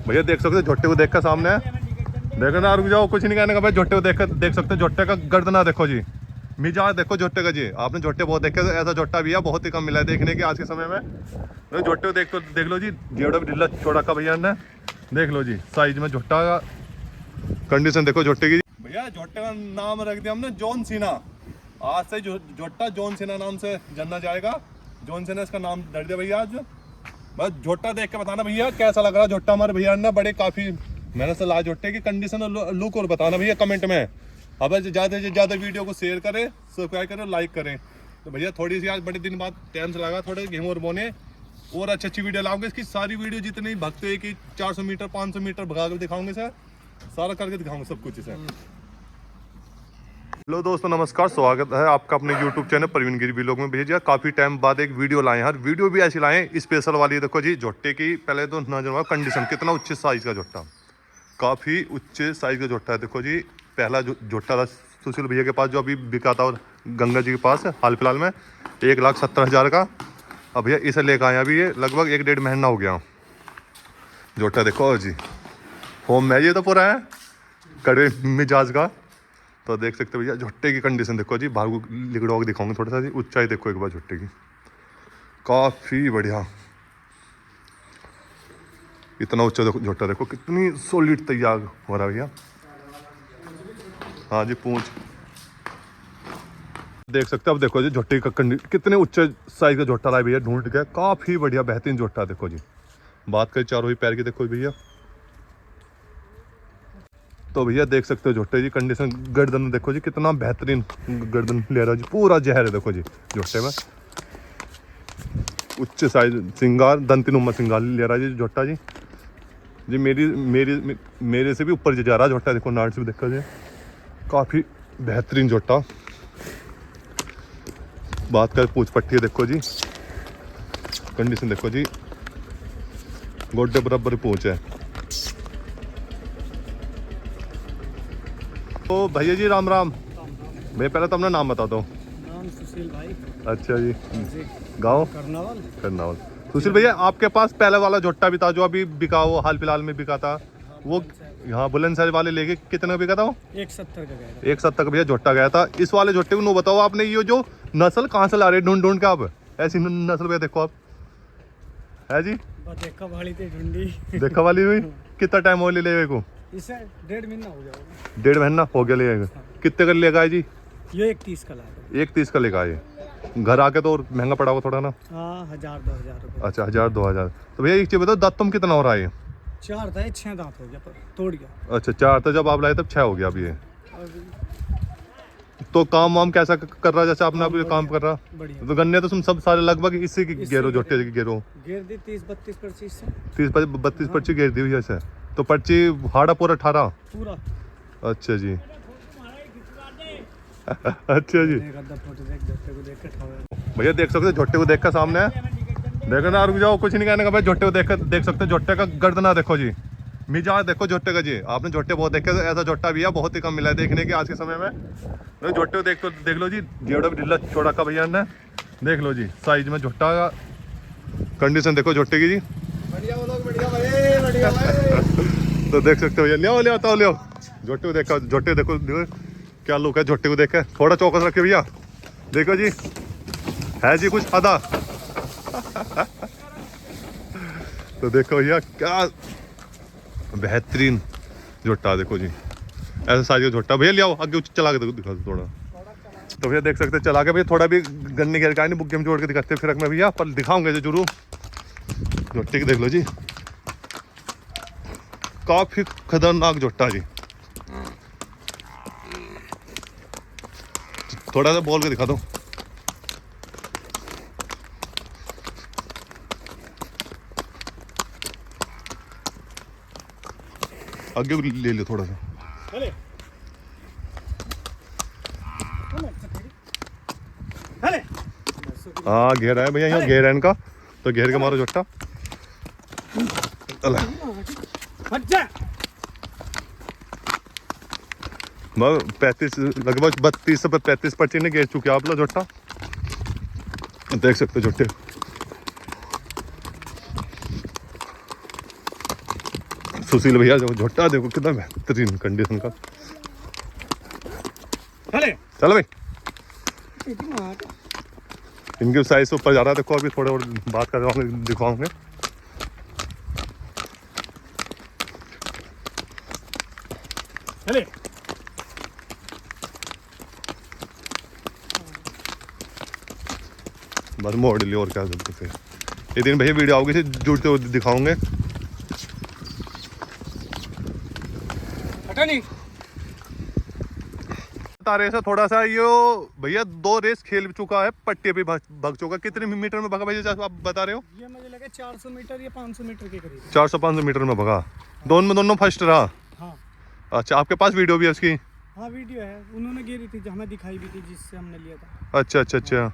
भैया देख सकते हो झोटे को देख कर सामने है, देखो ना, रुक जाओ, कुछ नहीं कहने का भाई। झोटे को देख कर देख सकते हो, झोटे का गर्दना देखो जी, मिजाज देखो झोटे का जी। आपने झोटे बहुत देखे, ऐसा झोटा भी है बहुत ही कम मिला है देखने के आज के समय में। तो झोटे को देख लो जी, जेड़ा भी ढीला छोड़ा का भैया ने, देख लो जी साइज में झोटा का कंडीशन देखो झोटे की। भैया झोटे का नाम रख दिया हमने जॉन सीना। आज से झोटा जॉन सीना नाम से जाना जाएगा। जॉन सीना इसका नाम धर दिया भैया आज। बस झोटा देख के बताना भैया कैसा लग रहा है झोटा। हमारे भैया ने बड़े काफी मेहनत से लाए झोटे की कंडीशन और लुक, और बताना भैया कमेंट में। अब ज्यादा से ज्यादा वीडियो को शेयर करें, सब्सक्राइब करें, लाइक करें। तो भैया थोड़ी सी आज बड़े दिन बाद टाइम से लगा, थोड़े गेहूं और बोने और अच्छी वीडियो लाऊंगे। इसकी सारी वीडियो जितनी भगते कि 400 मीटर 500 मीटर भगा कर दिखाऊंगे सर, सारा करके दिखाऊंगे सब कुछ इसे। हेलो दोस्तों नमस्कार, स्वागत है आपका अपने YouTube चैनल प्रवीण गिरी व्लॉग में। भैया काफ़ी टाइम बाद एक वीडियो लाए हैं, हर वीडियो भी ऐसी लाए हैं स्पेशल वाली। देखो जी झोटे की पहले तो नजर कंडीशन, कितना उच्च साइज का झोटा, काफ़ी उच्च साइज का झोटा है। देखो जी पहला झोटा था सुशील भैया के पास जो अभी बिका था, और गंगा जी के पास हाल फिलहाल में 1,70,000 का। अब भैया इसे लेकर आए अभी, ये लगभग 1-1.5 महीना हो गया झोटा। देखो जी होम में ये तो पूरा है कड़े मिजाज का। तो देख सकते हो भैया झोटे की कंडीशन देखो जी, भागू लिगड़वा के दिखाऊंगे थोड़ा सा जी। ऊंचाई देखो एक बार झोटे की, काफ़ी बढ़िया। इतना ऊंचा देखो झोटा, देखो कितनी सॉलिड तैयार हो रहा है भैया। हाँ जी पूंछ देख सकते हो। अब देखो जी झोटे का कितने ऊंचे साइज का झोटा रहा है भैया, ढूंढ के काफ़ी बढ़िया बेहतरीन झोटा। देखो जी बात करें चारों ही पैर की, देखो भैया। तो भैया देख सकते हो झोटे जी कंडीशन, गर्दन देखो जी कितना बेहतरीन गर्दन ले रहा है जी, पूरा जहर है देखो जी झोटे में। उच्च साइज सिंगार, दंतिनुमा सिंगार ले रहा है जी झोटा जी। जी मेरे से भी ऊपर जा रहा है झोटा, देखो नाट से भी देखो जी, काफ़ी बेहतरीन झोटा। बात कर पूछ पट्टी देखो जी, कंडीशन देखो जी, गोड्डे बराबर पूछ है। तो भैया जी राम राम। मैं पहले तो अपना नाम बता दो। नाम सुशील भाई। अच्छा जी, जी। गाँव करनावल। सुशील भैया आपके पास पहले वाला झोटा भी था जो अभी बिका, वो हाल फिलहाल में बिका था, वो यहाँ बुलंदशहर वाले लेके कितने का बिका था वो? 170 का गया। 170 का भैया झोटा गया था। इस वाले झोटे को नो बताओ आपने, ये जो नस्ल कहाँ से ला रहे ढूंढ ढूंढ के आप? ऐसी नस्ल भैया देखो आप, है जी देखा वाली थी ढूंढी। देखा वाली हुई। कितना टाइम हो ले को? इसे 1.5 महीना हो गया। 1.5 महीना हो गया ले। कितने का लेगा जी? ये 130 का लाया। 130 का लेगा ये। घर आके तो और महंगा पड़ा होगा थोड़ा ना? हाँ 1000-2000 रुपये। अच्छा 1000-2000। तो भैया एक चीज बताओ, दांत तुम कितना हो रहा है? 4 था, 6 दांत हो गया पर तोड़ गया। अच्छा 4 था जब आप लाए तब 6 हो गया अभी ये। तो काम वाम कैसा कर रहा, जैसे आपने अभी काम कर रहा? बढ़िया। तो गन्ने तो तुम सब सारे लगभग इसी की गेरो झोटे की गेरो घेर दी 30-32 पर्ची से। 30-32 पर्ची घेर दी हुई है। तो पर्ची हाड़ा पूरा 18 पूरा। अच्छा जी। अच्छा जी भैया देख सकते हो झोटे को देख कर सामने है, देखो ना, रुक जाओ, कुछ नहीं कहने का भाई। झोटे को देख सकते हो, झोटे का गर्दना देखो जी, मिजाज देखो झोटे का जी। आपने झोटे बहुत देखे, ऐसा झोटा भी है बहुत ही कम मिला है देखने के आज के समय में। तो झोटे को देख लो जी, जेड़ा भी ढीला छोड़ा का भैया ने, देख लो जी साइज में झोटा का कंडीशन देखो झोटे की जी। तो देख सकते हो भैया, ले झोटे को देखो, झोटे देखो क्या लुक है झोटे को देख के। थोड़ा चौकस रखे भैया, देखो जी है जी कुछ अदा। तो देखो भैया क्या बेहतरीन झोटा, देखो जी ऐसा साइज का झोटा। भैया ले आओ आगे चला के दिखा दो थोड़ा। तो भैया देख सकते चला के भैया, थोड़ा भी गन्ने घेर का नहीं, बुग्गे में जोड़ के दिखाते फिर मैं भैया, पर दिखाऊंगे जरूर। झोटे की देख लो जी, काफी खतरनाक झोटा जी। थोड़ा सा बोल के दिखा दो। आगे ले लो थोड़ा सा। हाँ घेरा है भैया, यहाँ घेर है इनका, तो घेर के मारो झोटा। 35 लगभग 32 से 35 पर्ची ने घेर चुके आप लोग झोटा, देख सकते हो झोटे। सुशील भैया जो झोटा देखो कितना बेहतरीन कंडीशन का। चलो भाई इनकी साइज से ऊपर जा रहा है। देखो अभी थोड़े और बात कर रहा हूँ, दिखाऊंगे। बस मोड़ लियो और क्या जल्दी से। ये दिन भैया वीडियो आओगे जुड़ते हुए दिखाऊंगे। बता रहे थोड़ा सा यो भैया 2 रेस खेल चुका है, पट्टे पे भाग चुका। कितने मीटर में भागा भैया आप बता रहे हो? ये मुझे लगा 400 मीटर या 500 मीटर के करीब। 400-500 मीटर में भागा। दोनों फर्स्ट रहा। हाँ। अच्छा आपके पास वीडियो भी है उसकी? हाँ वीडियो है, उन्होंने गिरी थी हमें दिखाई भी थी जिससे हमने लिया था। अच्छा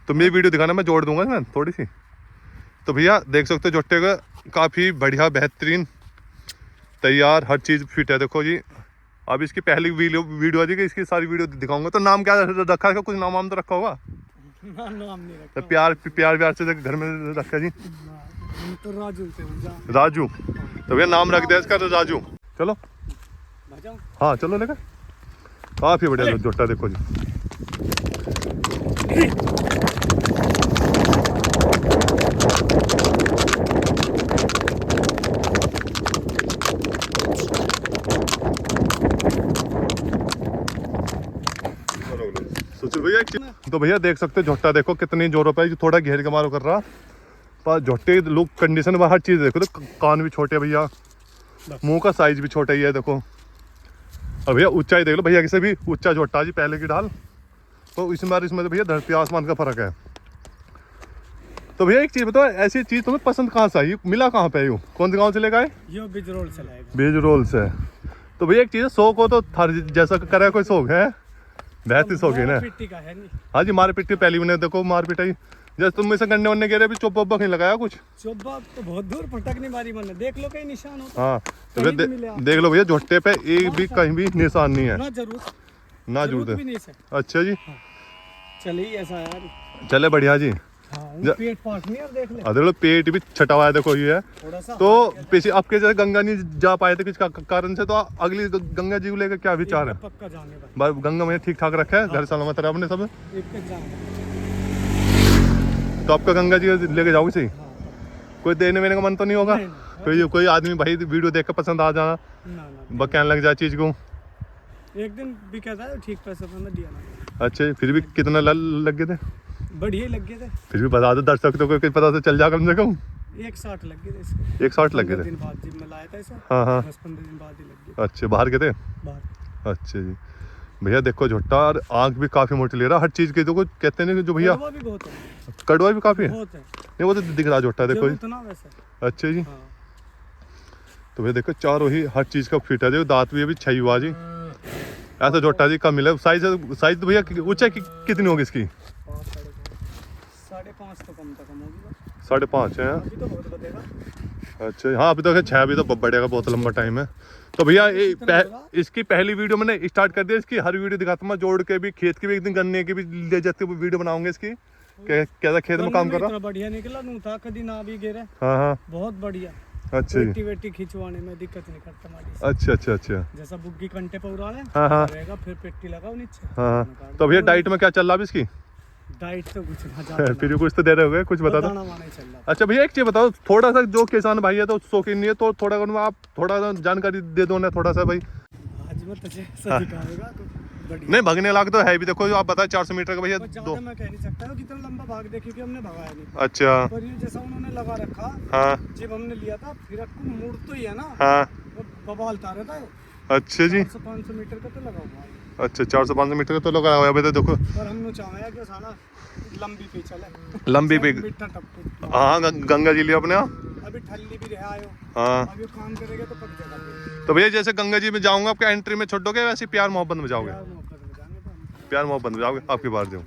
तो मेरी वीडियो दिखाना, मैं जोड़ दूंगा ना थोड़ी सी। तो भैया देख सकते हो जोटे का काफ़ी बढ़िया बेहतरीन तैयार, हर चीज़ फिट है। देखो जी अब इसकी पहली वीडियो आ जाएगी, इसकी सारी वीडियो दिखाऊंगा। तो नाम क्या रखा है? कुछ नाम तो रखा होगा? नाम नहीं रखा। तो प्यार से घर में रखा जी। तो राजू। तो भैया नाम रख दिया इसका राजू। चलो हाँ चलो लेकर। काफ़ी बढ़िया जोटा देखो जी। सुशील भैया तो भैया देख सकते हो झोटा देखो कितनी जोरों पे, थोड़ा घेर के मारो कर रहा, पर झोटे लुक कंडीशन में हर चीज़ देखो। तो कान भी छोटे भैया, मुंह का साइज भी छोटा ही है देखो। और भैया ऊंचाई देख लो भैया किसे भी ऊंचा झोटा जी पहले की ढाल। तो इसमें तो भैया धरती आसमान का फर्क है। तो भैया एक चीज़ बताओ, ऐसी चीज़ तुम्हें पसंद कहाँ से आई, मिला कहाँ पे? यूँ कौन से गाँव से लेकर आए? ये बिजरोल से लाएगा। बिजरोल से। तो भैया एक चीज़ शौक हो तो थर जैसा करे कोई शौक है, बेहतरीन शौक है ना। का है नहीं। हाँ जी मार पिट्टी पहली मैंने देखो मार पिटाई। जैसे तुम इसे गन्ने वन्ने गिरे, अभी चोप वोप नहीं लगाया कुछ? चोप तो बहुत दूर पटकने वाली मैंने, देख लो कहीं निशान हो। हाँ तो भैया देख लो भैया झोटे पे एक भी कहीं भी निशान नहीं है। ना जरूरत भी नहीं। अच्छा जी चलिए ऐसा यार, चले बढ़िया जी। पेट पास नहीं, देख ले। अरे पेट भी छटा हुआ है देखो ये है। तो पीछे आपके जैसे गंगा नहीं जा पाए थे किस कारण से, तो अगली गंगा जी को लेकर क्या विचार है? पक्का जाने गंगा में ठीक ठाक रखा है, घर सलामत रहा अपने सब। जाने। तो आपका गंगा जी लेके जाओगे सही? कोई देने वेने का मन तो नहीं होगा? कोई आदमी भाई वीडियो देख कर पसंद आ जाना, कहने लग जाए चीज को, एक दिन भी कहता है ठीक पैसे मैंने दिया ना। अच्छा फिर भी कितना लग गए थे? बढ़िया लग गए थे। फिर भी बता दो दर्शक तो कोई पता तो चल जा कम से कम। 160 लग गए थे। 160 लग गए थे? दिन बाद जिम में लाया था इसे। हाँ 10-15 दिन बाद ही लग गए। अच्छा बाहर गए थे? बाहर। अच्छा जी भैया देखो झोटा, और आँख भी काफी मोटी ले रहा, हर चीज की तो कुछ कहते नहीं जो भैया कड़वा भी बहुत है। कड़वा भी काफी है? बहुत है। नहीं वो तो दिख रहा झोटा देखो। अच्छा जी। तो भैया देखो चारों ही हर चीज का फिट है, देखो दांत भी अभी छई हुआ जी। ऐसा झोटा जी कम मिला। साइज तो भैया ऊंचाई कितनी होगी इसकी? 5.5 तो कम होगी। 5.5 है? अभी तो बहुत बढ़ेगा। अच्छा हाँ अभी तो 6 अभी तो बढ़ेगा, बहुत लंबा टाइम है। तो भैया इसकी पहली वीडियो मैंने स्टार्ट कर दिया, इसकी हर वीडियो दिखाता मैं जोड़ के भी, खेत की भी एक दिन गन्ने की भी ले जाते हुए वीडियो बनाऊंगे इसकी। कैसा खेत में काम कर रहा? बढ़िया निकला, नू था कभी ना भी गिरे। हाँ बहुत बढ़िया। अच्छा जी। पेटी खिंचवाने में दिक्कत नहीं करता हमारी। अच्छा जैसा बुग्गी कंटे पर उड़ा ले रहेगा, फिर पेटी लगाओ नीचे। हाँ तो भैया डाइट में क्या चल रहा है इसकी? डाइट तो कुछ ना फिर कुछ तो दे रहे होगे, कुछ बता दो। अच्छा भैया एक चीज बताओ, थोड़ा सा जो किसान भाई है तो शौकीन नहीं है, तो थोड़ा आप थोड़ा जानकारी दे दो ना थोड़ा सा भाई। नहीं भागने लायक तो है भी, देखो जो आप बताए 400 मीटर का भैया। दो मैं कह नहीं सकता कितना लंबा भाग दे, क्योंकि हमने भगाया नहीं। अच्छा पर ये जैसा उन्होंने लगा रखा, हाँ जब हमने लिया था फिर आपको मुड़ तो ही है ना, हाँ बवालता रहता है। अच्छा जी 500 मीटर का तो लगा हुआ है। अच्छा 400-500 मीटर का तो लगा हुआ है देखो। पर हमने चाहा कि साला लंबी पे चले, लंबी पे। हाँ गंगा जी लिया अपने। अभी ठल्ली भी रहा आयो। हाँ अभी काम करेगा तो पक जाएगा। तो भैया जैसे गंगा जी में जाऊंगा आपके एंट्री में छोड़ोगे, वैसे प्यार मोहब्बत में जाओगे? प्यार मोहब्बत में जाओगे आपकी बात जो।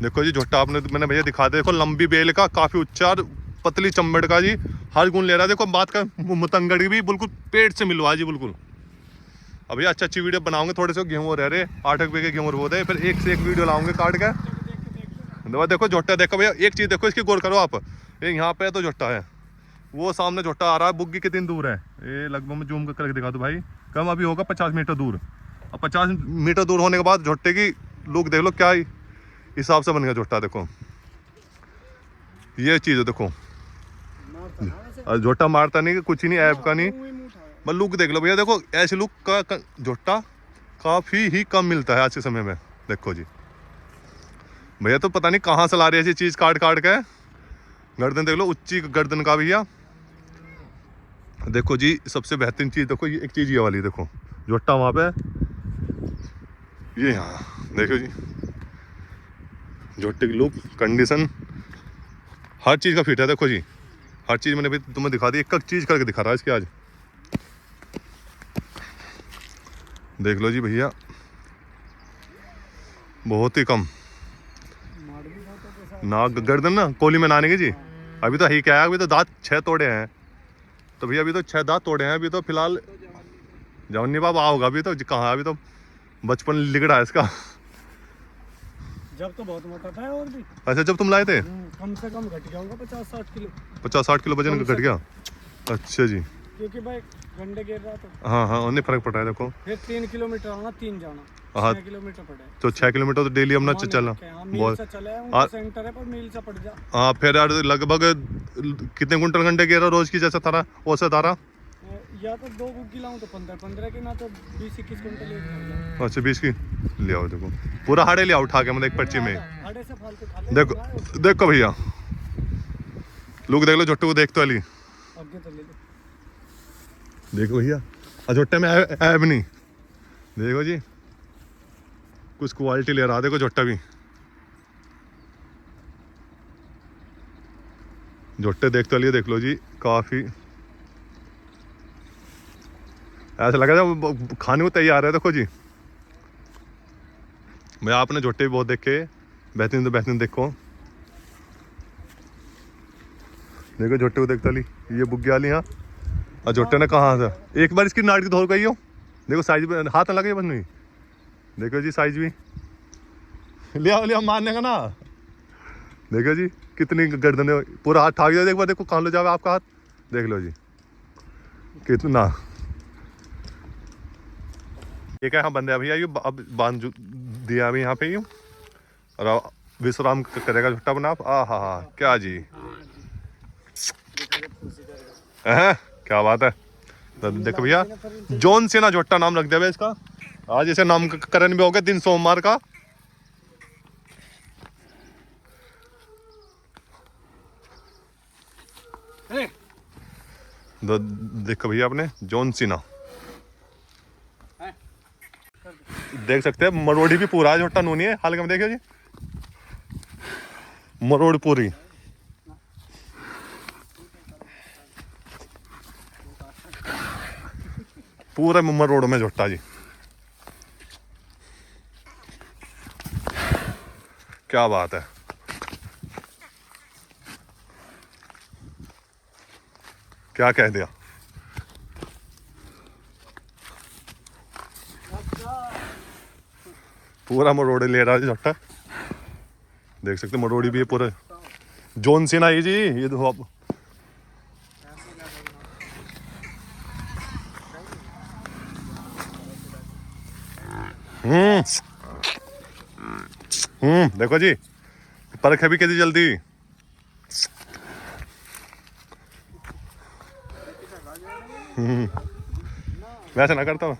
देखो जी झोटा आपने मैंने भैया दिखा दे, देखो लंबी बेल का, काफी उच्चा, पतली चम्बड़ का जी, हर गुण ले रहा है। देखो बात का मुतंगड़ भी बिल्कुल पेट से मिलवा जी बिल्कुल। अब भैया अच्छी वीडियो बनाऊंगे, थोड़े से गेहूँ रह रहे 8 रुपये के गेहूँ बोते, फिर एक से एक वीडियो लाऊंगे काट के। देखो झोटा देखो भैया, एक चीज देखो इसकी गौर करो आप, ये यहाँ पे तो झोटा है, वो सामने झोटा आ रहा है, बुग्गी कितनी दूर है ये, लगभग मैं जूम करके दिखा दूं भाई, कम अभी होगा 50 मीटर दूर। अब 50 मीटर दूर होने के बाद झोटे की लुक देख लो क्या हिसाब से बन गया झोटा। देखो ये चीज़ है, देखो झोटा मारता नहीं, कुछ ही नहीं, ऐप का नहीं, बस लुक देख लो भैया। देखो ऐसे लुक का झोटा काफ़ी ही कम मिलता है आज के समय में। देखो जी भैया, तो पता नहीं कहाँ से ला रही है ऐसी चीज़ काट काट के। गर्दन देख लो, उच्ची गर्दन का भैया। देखो जी सबसे बेहतरीन चीज़ देखो, ये एक चीज़ ये वाली देखो, झोटा वहाँ पे, ये यहाँ देखो जी, झोटे की लुक, कंडीशन, हर चीज़ का फिट है। देखो जी हर चीज़ मैंने भी तुम्हें दिखा दी, एक एक चीज़ करके दिखा रहा है इसकी आज। देख लो जी भैया, बहुत ही कम ना गर्दन ना कोली में नाने की जी। अभी तो ही क्या है, अभी तो दांत 6 तोड़े हैं, तो भैया अभी तो 6 दांत तोड़े हैं अभी तो फिलहाल। जवनी बाबा होगा अभी तो कहाँ, अभी तो बचपन लिगड़ा है इसका। जब तो बहुत मोटा था और भी। अच्छा जब तुम लाए थे कम से कम घट गया होगा 50-60 किलो। 50-60 किलो वजन घट गया। अच्छा जी, क्योंकि भाई घंटे गिर रहा था। हाँ हाँ उन्हें फर्क पड़ा है। देखो फिर 3 किलोमीटर आना, 3 जाना, हाँ 6 किलोमीटर पड़े। तो 6 किलोमीटर तो डेली अपना चला मील से चले हैं, उनका सेंटर है पर मील से पड़ जा। हाँ फिर यार लगभग कितने कुंटल घंटे गिरा रोज की, जैसा तारा वैसे तारा? या तो 2 गुग्गी लाऊं तो 15 की, ना तो 20-21 कुंटल ले जाऊं। अच्छा 20 की ले आओ। देखो पूरा हाड़े ले आओ उठा के, मतलब एक पर्ची में। हाड़े से फालतू खा ले। देखो देखो भैया लोग देख लो झोटे को देख तो अली आगे तो ले लो। देखो भैया झोटे में ऐब नहीं, देखो जी कुछ क्वालिटी ले रहा, देखो झोटा भी। झोटे देख तो लिए, देख लो जी काफी ऐसा लगा जब खाने को तैयार है। देखो जी मैं आपने झोटे भी बहुत देखे, बेहतरीन तो बेहतरीन। देखो देखो झोटे को देखता ली, ये बुग्गी वाली। हाँ और झोटे ने कहाँ था, एक बार इसकी नाड़ की धोल गई हो। देखो साइज भी हाथ ना लगे बस नहीं, देखो जी साइज भी लिया मारने का ना। देखो जी कितनी गर्दन है, पूरा हाथ ठाक दिया। एक बार देखो कहाँ लो जाओगे आपका हाथ, देख लो जी कितना। ये क्या बंदे भैया, ये अब बांध दिया अभी यहाँ पे यूँ, और विश्राम करेगा झुट्टा बना। हाँ हाँ क्या जी, क्या बात है। तो देखो भैया जॉन सीना झोटा नाम रख दिया इसका, आज इसे नामकरण भी हो गया दिन सोमवार का। देखो भैया आपने जॉन सीना देख सकते हैं, मरोड़ी भी पूरा है, झोटा नूनी है हल्के में। देखियो जी मरोड़ पूरी, पूरे मरोड़ में झोटा जी, क्या बात है। क्या कह दिया, पूरा मरोड़ी ले रहा है झोटा। देख सकते मरोड़ी भी है पूरा जोन सीना ही जी। ये देखो आप, देखो जी परख भी कैसी जल्दी। वैसे ना करता हूँ।